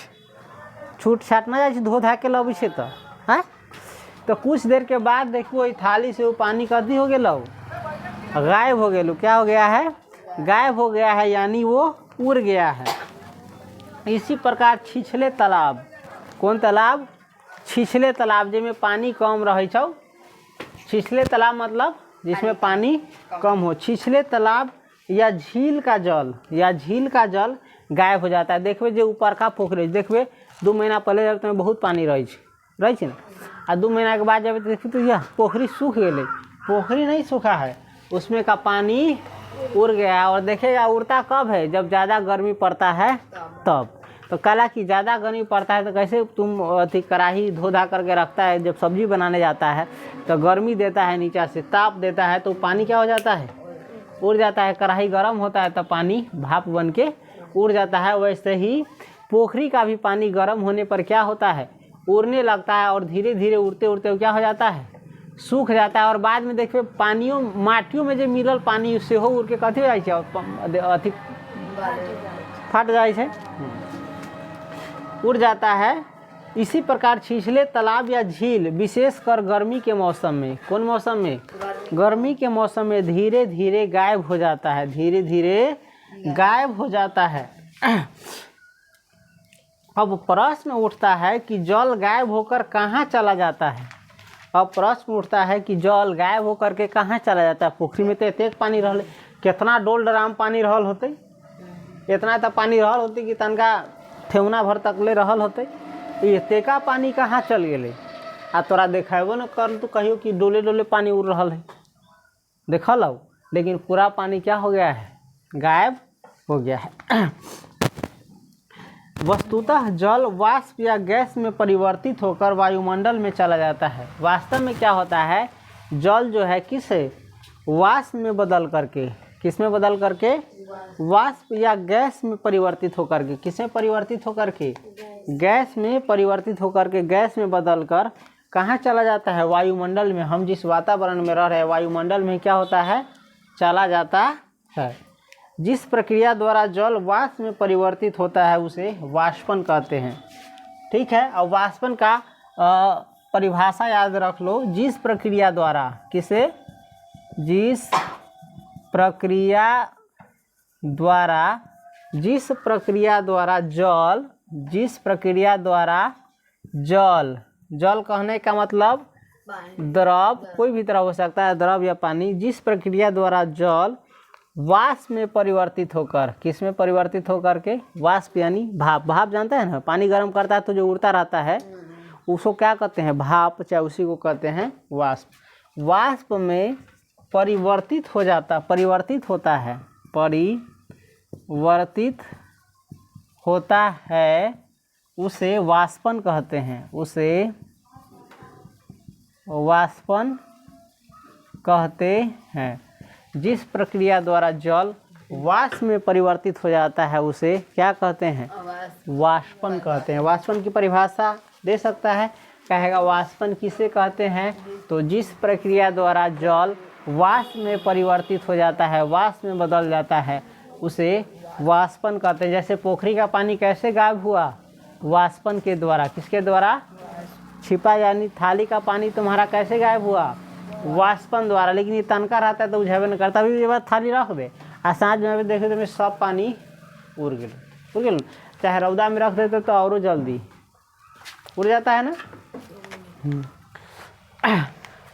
छूट छाट ना जाए, धो धा के लबे से तो है। तो कुछ देर के बाद देखो थाली से वो पानी कथी हो गया, गायब हो गया। क्या हो गया है? गायब हो गया है, यानी वो उड़ गया है। इसी प्रकार छिछले तालाब, कौन तालाब? छिछले तालाब, जिसमें पानी कम रहे छौ। छिछले तालाब मतलब जिसमें पानी कम हो। छिछले तालाब या झील का जल गायब हो जाता है। देखबे जो ऊपर का पोखरी, देखबे 2 महीना पहले जब तुम्हें बहुत पानी रही ना, आ 2 महीना के बाद जब देखिए तो यह पोखरी सूख गई। पोखरी नहीं सूखा है, उसमें का पानी उड़ गया। और देखेगा उड़ता कब है? जब ज़्यादा गर्मी पड़ता है तब। तो कला कि ज़्यादा गर्मी पड़ता है तो कैसे तुम अथी कढ़ाई धो धा करके रखता है, जब सब्जी बनाने जाता है तो गर्मी देता है, नीचे से ताप देता है, तो पानी क्या हो जाता है? उड़ जाता है। कढ़ाई गर्म होता है तो पानी भाप बन के उड़ जाता है। वैसे ही पोखरी का भी पानी गर्म होने पर क्या होता है? उड़ने लगता है, और धीरे धीरे उड़ते उड़ते क्या हो जाता है? सूख जाता है। और बाद में देखिए पानियों माटियों में जो मिलल पानी उससे हो उड़ के कथी हो जाए, अथी फट जाए, उड़ जाता है। इसी प्रकार छिछले तालाब या झील विशेषकर गर्मी के मौसम में, कौन मौसम में? गर्मी के मौसम में धीरे धीरे गायब हो जाता है, धीरे धीरे गायब हो जाता है। अब प्रश्न उठता है कि जल गायब होकर कहाँ चला जाता है? अब प्रश्न उठता है कि जल गायब होकर के कहाँ चला जाता है? पोखरी में तो एतेक पानी रहल, कितना डोल ड्राम पानी रहल होते, इतना तो पानी रहल होते कि तनका ठेवना भर तक ले रहल होते। एतेका पानी कहाँ चल गए? आ तोरा देखेबो न कर तो कहियो कि डोले डोले पानी उड़ रहा है, देखल हो, लेकिन पूरा पानी क्या हो गया है? गायब हो गया है। वस्तुतः जल वाष्प या गैस में परिवर्तित होकर वायुमंडल में चला जाता है। वास्तव में क्या होता है? जल जो है किसे वाष्प में बदल करके, किस में बदल करके? वाष्प या गैस में परिवर्तित होकर के, किस में परिवर्तित होकर के? गैस में परिवर्तित होकर के, गैस में बदल कर कहाँ चला जाता है? वायुमंडल में। हम जिस वातावरण में रह रहे हैं वायुमंडल में क्या होता है? चला जाता है। जिस प्रक्रिया द्वारा जल वाष्प में परिवर्तित होता है उसे वाष्पन कहते हैं। ठीक है, और वाष्पन का परिभाषा याद रख लो। जिस प्रक्रिया द्वारा, किसे? जिस प्रक्रिया द्वारा जल कहने का मतलब द्रव, कोई भी तरह हो सकता है, द्रव या पानी। जिस प्रक्रिया द्वारा जल वाष्प में परिवर्तित होकर, किस में परिवर्तित होकर के? वाष्प यानी भाप। भाप जानते हैं ना, पानी गर्म करता है तो जो उड़ता रहता है उसको क्या कहते हैं? भाप, चाहे उसी को कहते हैं वाष्प। वाष्प में परिवर्तित हो जाता, परिवर्तित होता है, परिवर्तित होता है, उसे वाष्पन कहते हैं, उसे वाष्पन कहते हैं। जिस प्रक्रिया द्वारा जल वाष्प में परिवर्तित हो जाता है उसे क्या कहते हैं? वाष्पन कहते हैं। वाष्पन की परिभाषा दे सकता है, कहेगा वाष्पन किसे कहते हैं? तो जिस प्रक्रिया द्वारा जल वाष्प में परिवर्तित हो जाता है, वाष्प में बदल जाता है, उसे वाष्पन कहते हैं। जैसे पोखरी का पानी कैसे गायब हुआ? वाष्पन के द्वारा। किसके द्वारा? छिपा यानी थाली का पानी तुम्हारा कैसे गायब हुआ? वाष्पन द्वारा। लेकिन ये तनका रहता है तो बुझेबे नहीं करता। अभी ये बात थाली रख दे आ साँझ में देखे तो सब पानी उड़ गए, चाहे रौदा में रख देते तो और जल्दी उड़ जाता है ना।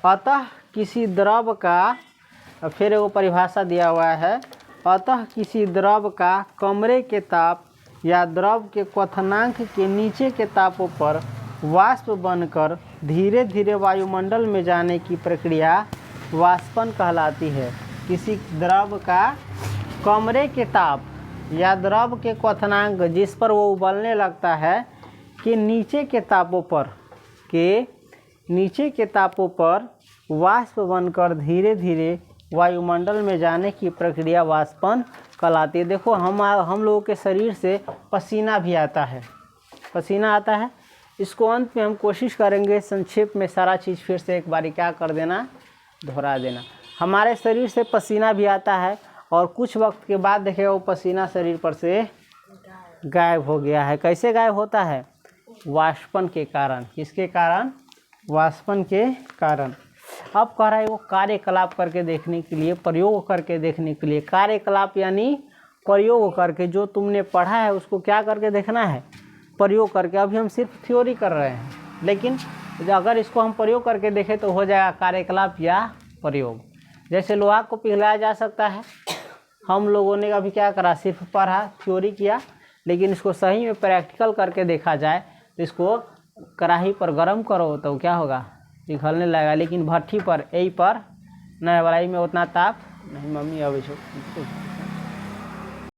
अतः किसी द्रव का, फिर वो परिभाषा दिया हुआ है, अतः किसी द्रव का कमरे के ताप या द्रव के क्वथनांक के नीचे के तापों पर वाष्प बनकर धीरे धीरे वायुमंडल में जाने की प्रक्रिया वाष्पन कहलाती है। किसी द्रव का कमरे के ताप या द्रव के क्वथनांक जिस पर वो उबलने लगता है के नीचे के तापों पर वाष्प बनकर धीरे धीरे वायुमंडल में जाने की प्रक्रिया वाष्पन कहलाती है। देखो हम लोगों के शरीर से पसीना भी आता है, पसीना आता है। इसको अंत में हम कोशिश करेंगे संक्षेप में सारा चीज़ फिर से एक बारी क्या कर देना, दोहरा देना। हमारे शरीर से पसीना भी आता है और कुछ वक्त के बाद देखेगा वो पसीना शरीर पर से गायब हो गया है। कैसे गायब होता है? वाष्पन के कारण। किसके कारण? वाष्पन के कारण। अब कह रहा है वो कार्यकलाप करके देखने के लिए, प्रयोग करके देखने के लिए। कार्यकलाप यानी प्रयोग करके, जो तुमने पढ़ा है उसको क्या करके देखना है, प्रयोग करके। अभी हम सिर्फ थ्योरी कर रहे हैं, लेकिन अगर इसको हम प्रयोग करके देखें तो हो जाएगा कार्यकलाप या प्रयोग। जैसे लोहा को पिघलाया जा सकता है, हम लोगों ने अभी क्या करा, सिर्फ पढ़ा, थ्योरी किया, लेकिन इसको सही में प्रैक्टिकल करके देखा जाए तो इसको कढ़ाई पर गरम करो तो क्या होगा, पिघलने लगेगा। लेकिन भट्ठी पर, यही पर नहीं, बड़ाई में उतना ताप नहीं। मम्मी अभी